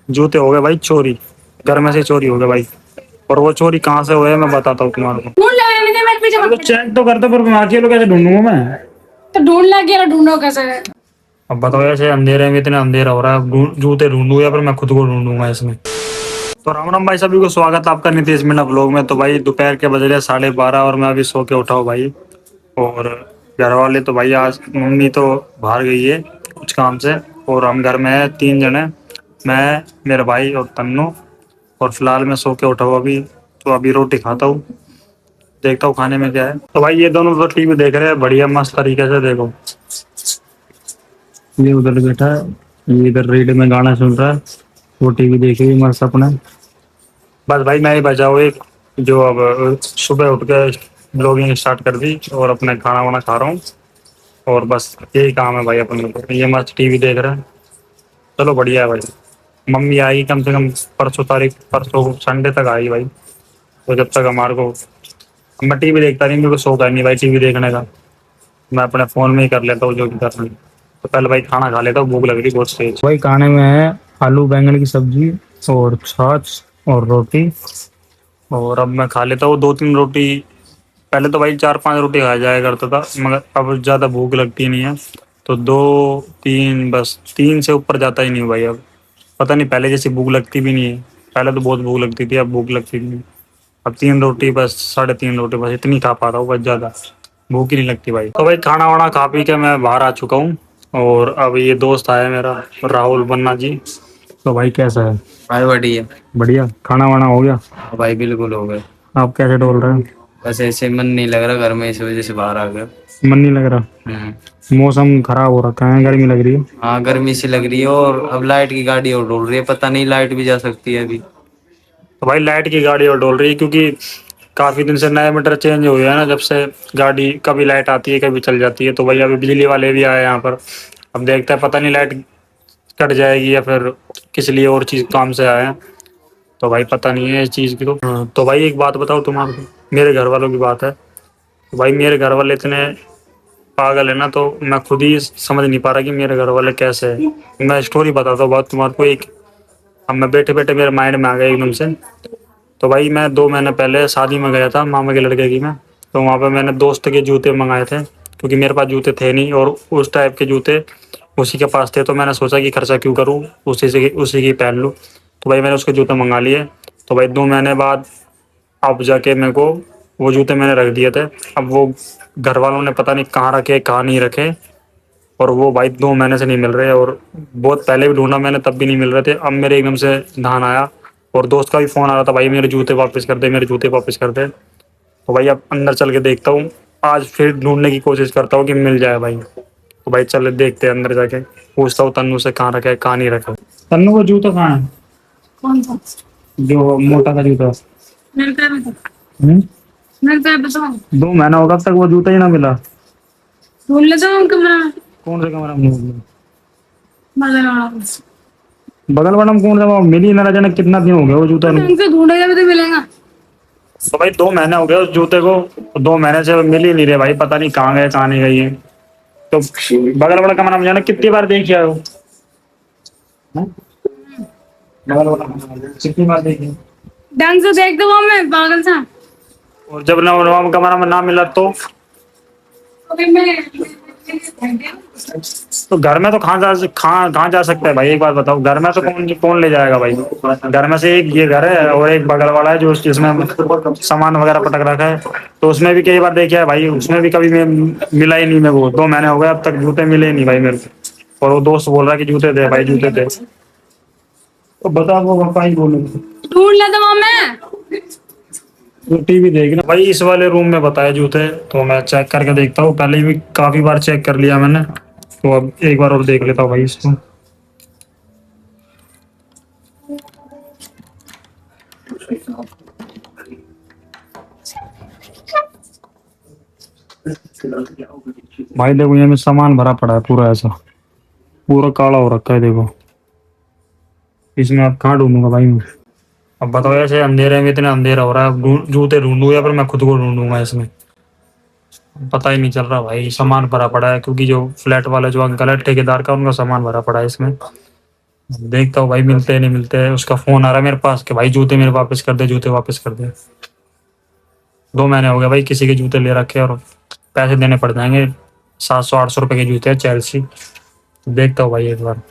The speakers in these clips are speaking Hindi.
जूते हो गए भाई चोरी। घर में से चोरी हो गए भाई। और वो चोरी कहाँ से हुए है मैं बताता हूँ तुम्हारे को। ढूंढ लगा मैंने मैं पीछे तो चेक तो करते, पर मैं अकेले कैसे ढूंढूंगा मैं। तो ढूंढ लगे ढूंढो कैसे। अब बताओ, ऐसे अंधेरे में इतना अंधेरा हो रहा है, जूते ढूंढूं या फिर मैं खुद को ढूंढूंगा इसमें। तो राम राम भाई, सभी को स्वागत है आपका नीतीश मीणा ब्लॉग में। तो भाई दोपहर के बज रहे 12:30 और मैं अभी सो के उठा हूँ भाई। और घर वाले तो भाई, आज मम्मी तो बाहर गई है कुछ काम से। और हम घर में है 3 जने, मैं, मेरा भाई और तन्नू। और फिलहाल मैं सो के उठा हूँ अभी। तो अभी रोटी खाता हूँ, देखता हूँ खाने में क्या है। तो भाई ये दोनों तो टीवी देख रहे हैं बढ़िया मस्त तरीके से। देखो, ये उधर बैठा है, ये इधर रेडियो में गाना सुन रहा है, वो टीवी देख रही है मस्त अपना। बस भाई मैं ही बचा हूँ एक, जो अब सुबह उठ के ब्लॉगिंग स्टार्ट कर दी और अपने खाना वाना खा रहा हूँ। और बस यही काम है भाई अपन को। ये मस्त टीवी देख रहे हैं, चलो बढ़िया है भाई। मम्मी आएगी कम से कम परसों संडे तक आएगी भाई। तो जब तक हमारे को, मैं टीवी देखता नहीं, मेरे को शौक है नहीं भाई टीवी देखने का। मैं अपने फोन में ही कर लेता हूँ जो भी करना है। तो पहले भाई खाना खा लेता हूँ, भूख लग रही बहुत तेज भाई। खाने में है आलू बैंगन की सब्जी और छाछ और रोटी। और अब मैं खा लेता हूँ 2-3 रोटी। पहले तो भाई 4-5 रोटी खा जाया करता था, मगर अब ज़्यादा भूख लगती नहीं है। तो 2-3, बस 3 से ऊपर जाता ही नहीं भाई अब। पता नहीं, पहले जैसी भूख लगती भी नहीं है। पहले तो बहुत भूख लगती थी, अब भूख लगती नहीं। अब 3 रोटी, बस 3.5 रोटी, बस इतनी खा पाता हूँ, बस ज़्यादा भूख ही नहीं लगती भाई। तो भाई खाना वाना खा पी के मैं बाहर आ चुका हूँ। और अब ये दोस्त आया मेरा, राहुल बन्ना जी। तो भाई कैसा है? भाई बढ़िया। बढ़िया। खाना वाना हो गया? हाँ भाई बिल्कुल हो गए। आप कैसे डोल रहे हैं? बस ऐसे मन नहीं लग रहा घर में, इस वजह से बाहर आ गया। मन नहीं लग रहा? मौसम खराब हो रखा है, गर्मी लग रही है। हाँ गर्मी सी लग रही है, और अब लाइट की गाड़ी और डोल रही है, पता नहीं लाइट भी जा सकती है अभी। तो भाई लाइट की गाड़ी और डोल रही है, क्योंकि काफी दिन से नए मीटर चेंज हुए हैं ना, जब से गाड़ी कभी लाइट आती है कभी चल जाती है। तो भाई अभी बिजली वाले भी आए यहाँ पर। अब देखते हैं, पता नहीं लाइट कट जाएगी या फिर किस लिए और चीज काम से आए हैं। तो भाई पता नहीं है इस चीज की। तो भाई एक बात बताओ तुम्हारे, मेरे घर वालों की बात है। तो भाई मेरे घर वाले इतने पागल है ना, तो मैं खुद ही समझ नहीं पा रहा कि मेरे घर वाले कैसे है। मैं स्टोरी बताता हूँ बात तुम्हारे को एक। अब मैं बैठे बैठे मेरे माइंड में आ गया एकदम से। तो भाई मैं 2 महीने पहले शादी में गया था मामा के लड़के की मैं। तो वहाँ पे मैंने दोस्त के जूते मंगाए थे, क्योंकि मेरे पास जूते थे नहीं और उस टाइप के जूते उसी के पास थे। तो मैंने सोचा कि खर्चा क्यों करूँ, उसी की पहन लूँ। तो भाई मैंने उसके जूते मंगा लिए। तो भाई 2 महीने बाद अब जाके मेरे को वो जूते मैंने रख दिए थे। अब वो घर वालों ने पता नहीं कहाँ रखे कहाँ नहीं रखे। और वो भाई 2 महीने से नहीं मिल रहे। और बहुत पहले भी ढूंढा मैंने, तब भी नहीं मिल रहे थे। अब मेरे एकदम से ध्यान आया, और दोस्त का भी फोन आ रहा था, भाई मेरे जूते वापस कर दे, मेरे जूते वापस कर दे। तो भाई अब अंदर चल के देखता हूँ, आज फिर ढूंढने की कोशिश करता हूँ कि मिल जाए भाई। तो भाई चल देखते हैं, अंदर जाके पूछता हूँ तन्नू से कहाँ रखे कहाँ नहीं रखे। तन्नू वो जूता कहाँ है? कौन सा? जो मोटा का जूता। मेरे पे भी तो हम्म? मेरे पे बताओ। 2 महीना होगा, अब तक वो जूता ही ना मिला। ढूंढ लेता हूँ कमरा में। कौन से कमरा में? मजा आ बगल वाला में कौन सा? मिली ना जाने कितना दिन हो गया वो जूता। ढंग से ढूंढेगा भी तो मिलेगा। तो भाई 2 महीने हो गए उस जूते को। 2 महीने से मिल ही नहीं रहे भाई, पता नहीं कहाँ गए कहाँ नहीं गई है। तो बगल वाला कमरा में जाना, कितनी बार देख आए हो? हैं? बगल वाला कमरा कितनी बार देखी? ढंग से देख दो मैं पागल सा। और जब ना वो कमरा में ना मिला अभी मैं तो घर में तो कहाँ जा सकते हैं भाई? एक बात बताओ, घर में तो कौन कौन ले जाएगा भाई? घर में से एक ये घर है और एक बगल वाला है जो जिसमें सामान वगैरह पटक रखा है। तो उसमें भी कई बार देखा है भाई, उसमें भी कभी मिला ही नहीं मेरे को। 2 महीने हो गए अब तक जूते मिले ही नहीं भाई मेरे को। और वो दोस्त बोल रहा है कि जूते दे भाई, जूते दे। तो बता, वो पापा ही बोले। ढूंढ लेता हूँ मैं। तो टीवी देखना भाई, इस वाले रूम में बताया जूते। तो मैं चेक करके देखता हूँ, पहले भी काफी बार चेक कर लिया मैंने। तो अब एक बार और देख लेता हूँ भाई इसको। भाई देखो, ये में सामान भरा पड़ा है पूरा, ऐसा पूरा काला हो रखा है देखो। इसमें आप कहाँ ढूंढूंगा भाई मैं? अब बताओ, ऐसे अंधेरे में इतना अंधेरा हो रहा है, जूते ढूंढूं या फिर मैं खुद को ढूंढूंगा इसमें? पता ही नहीं चल रहा भाई। सामान भरा पड़ा है, क्योंकि जो फ्लैट वाले जो अंकल है ठेकेदार का, उनका सामान भरा पड़ा है इसमें। देखता हूँ भाई मिलते हैं नहीं मिलते हैं। उसका फोन आ रहा है मेरे पास कि भाई जूते मेरे वापस कर दे, जूते वापस कर दे। 2 महीने हो गए भाई किसी के जूते ले रखे हैं और पैसे देने पड़ जाएंगे। 700-800 रुपए के जूते हैं चेल्सी। देखता हूँ भाई एक बार।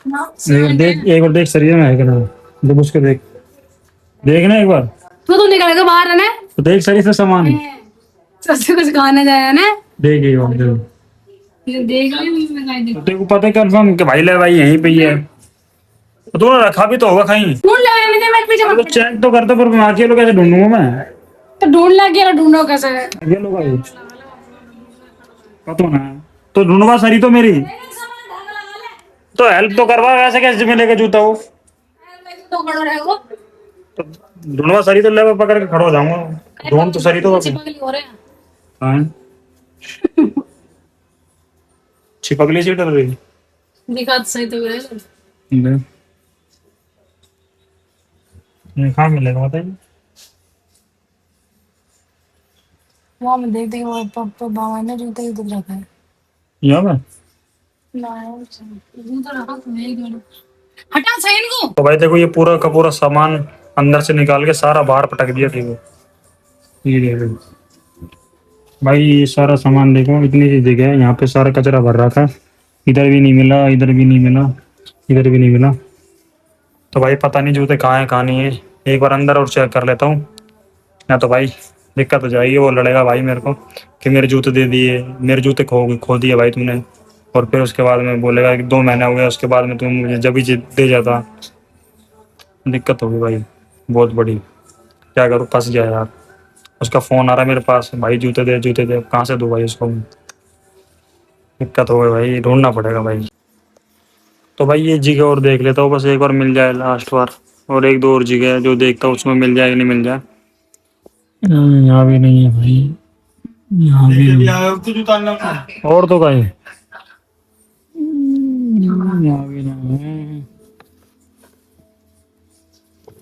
एक बार देख सरिया में है कि ना, जब उसको देखना एक बार। तो निकल के बाहर है ना, तो देख सही से सामान सबसे कुछ खाना जाए ना, देख एक बार देख। ये देख ली मैं देख। तो तेरे को पता है कंफर्म कि भाई ले भाई यहीं पे ही है। तो तूने रखा भी तो होगा कहीं। ढूंढ लगा नहीं थे मेरे पीछे तो चेक तो करता, पर मैं अकेले कैसे ढूंढूंगा मैं। तो ढूंढ लग गया, ढूंढो कैसे। अकेले का ही पता ना। तो ढूंढवा सरी तो मेरी, तो हेल्प तो करवा, वैसे कैसे मिलेगा जूता वो। तो खड़ा रहेगा, तो ढूंढवा सरी तो ले, मैं पकड़ के खड़ा हो जाऊंगा। ढूंढ तो सरी तो चिपकली हो रहे हैं। हाँ। छिपकली सी डर रही। दिखा तो सही तो मेरे। ये कहाँ मिलेगा बताइए। वहाँ मैं देख वो पापा बाबा ने जूते इधर रखा है यहाँ पे ना, जूता रखा तो नहीं गया। हटा सही इनको। तो भाई देखो ये पूरा का पूरा सामान अंदर से निकाल के सारा बाहर पटक दिया। देखो ये देखो भाई, ये सारा सामान देखो, इतनी सी जगह है, यहाँ पे सारा कचरा भर रहा था। इधर भी नहीं मिला, इधर भी नहीं मिला, इधर भी नहीं मिला। तो भाई पता नहीं जूते कहाँ है कहाँ नहीं है। एक बार अंदर और चेक कर लेता हूँ, या तो भाई दिक्कत हो जाएगी। वो लड़ेगा भाई मेरे को कि मेरे जूते दे दिए, मेरे जूते खो दिए भाई तुमने। और फिर उसके बाद में बोलेगा कि 2 महीने हो गए, उसके बाद में तुम मुझे जब ही दे जाता। दिक्कत होगी भाई बहुत बड़ी। क्या करूँ, फंस गया यार। उसका फोन आ रहा है मेरे पास, भाई जूते दे जूते दे। कहाँ से दूँ भाई उसको। दिक्कत हो गई भाई, ढूंढना पड़ेगा भाई। तो भाई ये जगह और देख लेता हूँ, बस एक बार मिल जाए लास्ट बार। और एक दो और जगह है जो देखता हूँ उसमें मिल जाए कि नहीं मिल जाए। यहाँ भी नहीं है भाई, यहाँ भी नहीं। और तो कहीं यहाँ भी नहीं है।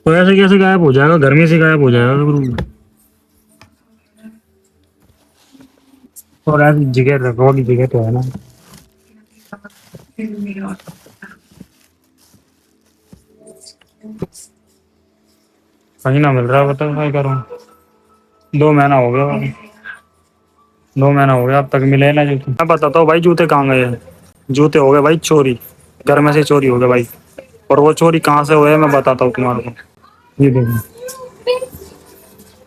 तो ऐसे कैसे गायब हो जाएगा, गर्मी से गायब हो जाएगा बिल्कुल। और ऐसी जगह रखवा की जगह तो है ना। कहीं ना मिल रहा है, बताओ क्या करूँ। 2 महीना हो गया भाई, 2 महीना हो गया, अब तक मिले ना जूते। मैं बताता हूँ भाई जूते कहाँ गए हैं। जूते हो गए भाई चोरी, घर में से चोरी हो गए भाई। और वो चोरी कहाँ से हुए मैं बताता हूँ तुम्हारे को। ये देखो,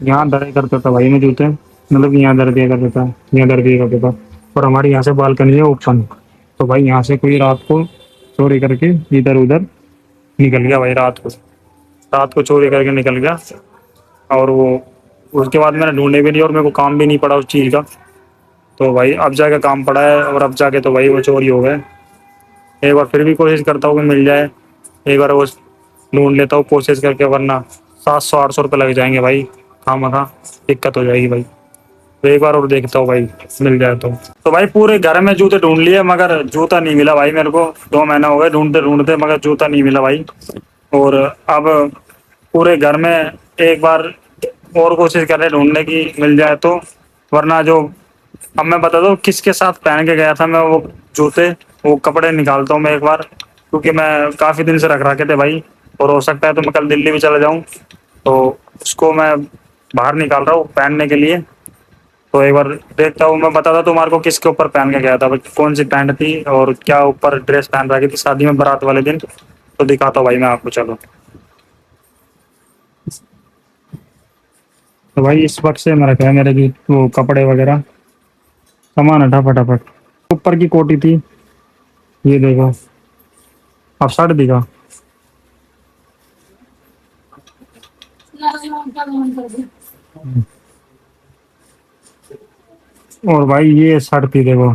यहाँ दर करता था भाई मैं जूते, मतलब यहाँ दर दिया करता था, यहाँ दर दिया करता था। और हमारी यहाँ से बालकनी है ओपन। तो भाई यहाँ से कोई रात को चोरी करके इधर उधर निकल गया भाई। रात को चोरी करके निकल गया। और वो उसके बाद मैंने ढूंढे भी नहीं और मेरे को काम भी नहीं पड़ा उस चीज़ का। तो भाई अब जाके काम पड़ा है, और अब जाके तो भाई वो चोरी हो गए। एक बार फिर भी कोशिश करता हूँ कि मिल जाए। एक बार वो ढूंढ लेता हूँ कोशिश करके, वरना 700-800 रुपये लग जाएंगे भाई। खामखा दिक्कत हो जाएगी भाई। तो एक बार और देखता हूँ भाई मिल जाए तो भाई पूरे घर में जूते ढूंढ लिए मगर जूता नहीं मिला भाई मेरे को। 2 महीना हो गए ढूंढते ढूंढते मगर जूता नहीं मिला भाई। और अब पूरे घर में एक बार और कोशिश कर रहे ढूंढने की, मिल जाए तो। वरना जो अब मैं बता दूं किसके साथ पहन के गया था मैं वो जूते, वो कपड़े निकालता हूँ मैं एक बार, क्योंकि मैं काफ़ी दिन से रख रखे थे भाई। और हो सकता है तो मैं कल दिल्ली भी चला जाऊँ, तो उसको मैं बाहर निकाल रहा हूँ पहनने के लिए। तो एक बार देखता हूँ, मैं बताता तुम्हारे को किसके ऊपर पहन के गया था, कौन सी पैंट थी और क्या ऊपर ड्रेस पहन रखी थी शादी में बारात वाले दिन। तो दिखाता हूँ भाई मैं आपको, चलो। तो भाई इस वक्त से मैं रखा है मेरे भी वो कपड़े वगैरह सामान हटा फटाफट। ऊपर की कोटी थी, ये देखो। अब शर्ट दिखा। और भाई ये शर्ट थी देखो,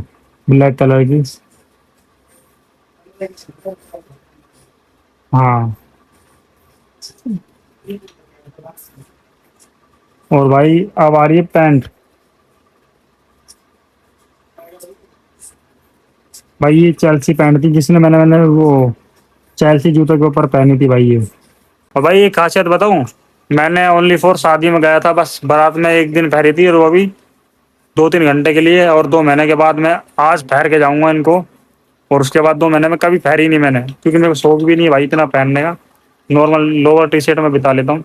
ब्लैक कलर की। हाँ। और भाई अब आ रही है पैंट। भाई ये चेल्सी पैंट थी जिसने मैंने वो चेल्सी जूते के ऊपर पहनी थी भाई ये। और भाई ये खासियत बताऊं, मैंने ओनली फॉर शादी में गया था बस, बारात में एक दिन पहनी थी और वो भी 2-3 घंटे के लिए, और 2 महीने के बाद मैं आज पहन के जाऊंगा इनको। और उसके बाद 2 महीने में कभी पहनी नहीं मैंने, क्योंकि मेरे को शौक भी नहीं है भाई इतना पहनने का। नॉर्मल लोअर टी शर्ट में बिता लेता हूँ,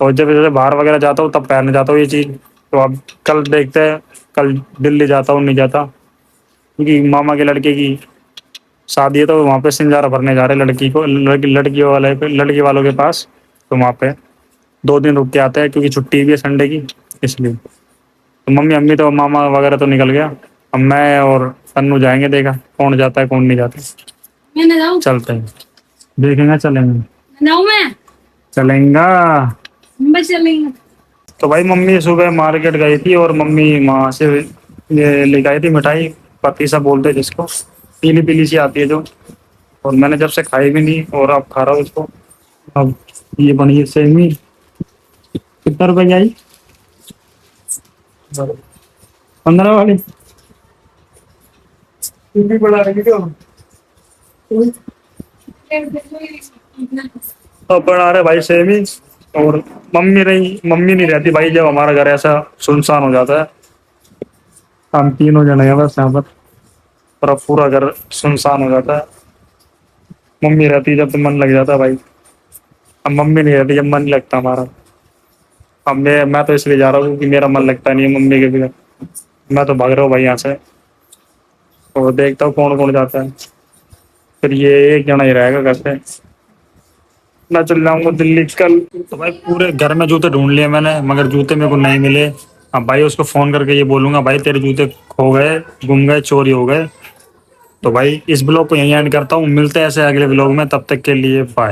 और जब जैसे बाहर वगैरह जाता हूँ तब पहनने जाता हूँ ये चीज़। तो अब कल देखते हैं, कल दिल्ली जाता हूँ नहीं जाता, क्योंकि मामा के लड़के की शादी है, तो वहाँ पे सिंजारा भरने जा रहे हैं लड़की को, लड़की वालों के पास। तो वहाँ पे 2 दिन रुक के आते हैं, क्योंकि छुट्टी भी है संडे की, इसलिए। तो मम्मी अम्मी तो, मामा वगैरह तो निकल गया, अब मैं और अन्नू जाएंगे, देखा कौन जाता है कौन नहीं जाता। मैं ना जाऊँ, चलते हैं, देखेंगे, चलेंगे, जाऊँ मैं, चलेंगा। मुंबई चलेंगे। तो भाई मम्मी सुबह मार्केट गई थी, और मम्मी वहाँ से ये लेके आई थी मिठाई, पतीसा बोलते हैं जिसको, पीली पीली सी आती है जो। और मैंने जब से खाई भी नहीं, और अब खा रहा हूँ इसको। अब ये बनी है सेमी, कितना रुपए की आई? 15 वाली। भी बड़ा है क्यों? तो बना रहे भाई सेमी। और मम्मी नहीं रहती भाई, जब हमारा घर ऐसा सुनसान हो जाता है, हम तीनों जने हैं बस यहाँ पर, और अब पूरा घर सुनसान हो जाता है। मम्मी रहती जब तो मन लग जाता है भाई, अब मम्मी नहीं रहती जब मन नहीं लगता हमारा। अब मैं तो इसलिए जा रहा हूँ कि मेरा मन लगता नहीं है मम्मी के बिना। मैं तो भाग रहा हूँ भाई यहाँ से, और देखता हूँ कौन कौन जाता है, फिर ये एक जना ही रहेगा घर पे। मैं चल जाऊंगा दिल्ली कल। तो भाई पूरे घर में जूते ढूंढ लिए मैंने, मगर जूते मेरे को नहीं मिले। अब भाई उसको फोन करके ये बोलूंगा, भाई तेरे जूते खो गए, गुम गए, चोरी हो गए। तो भाई इस ब्लॉग को यहीं एंड करता हूँ, मिलते हैं ऐसे अगले ब्लॉग में, तब तक के लिए बाय।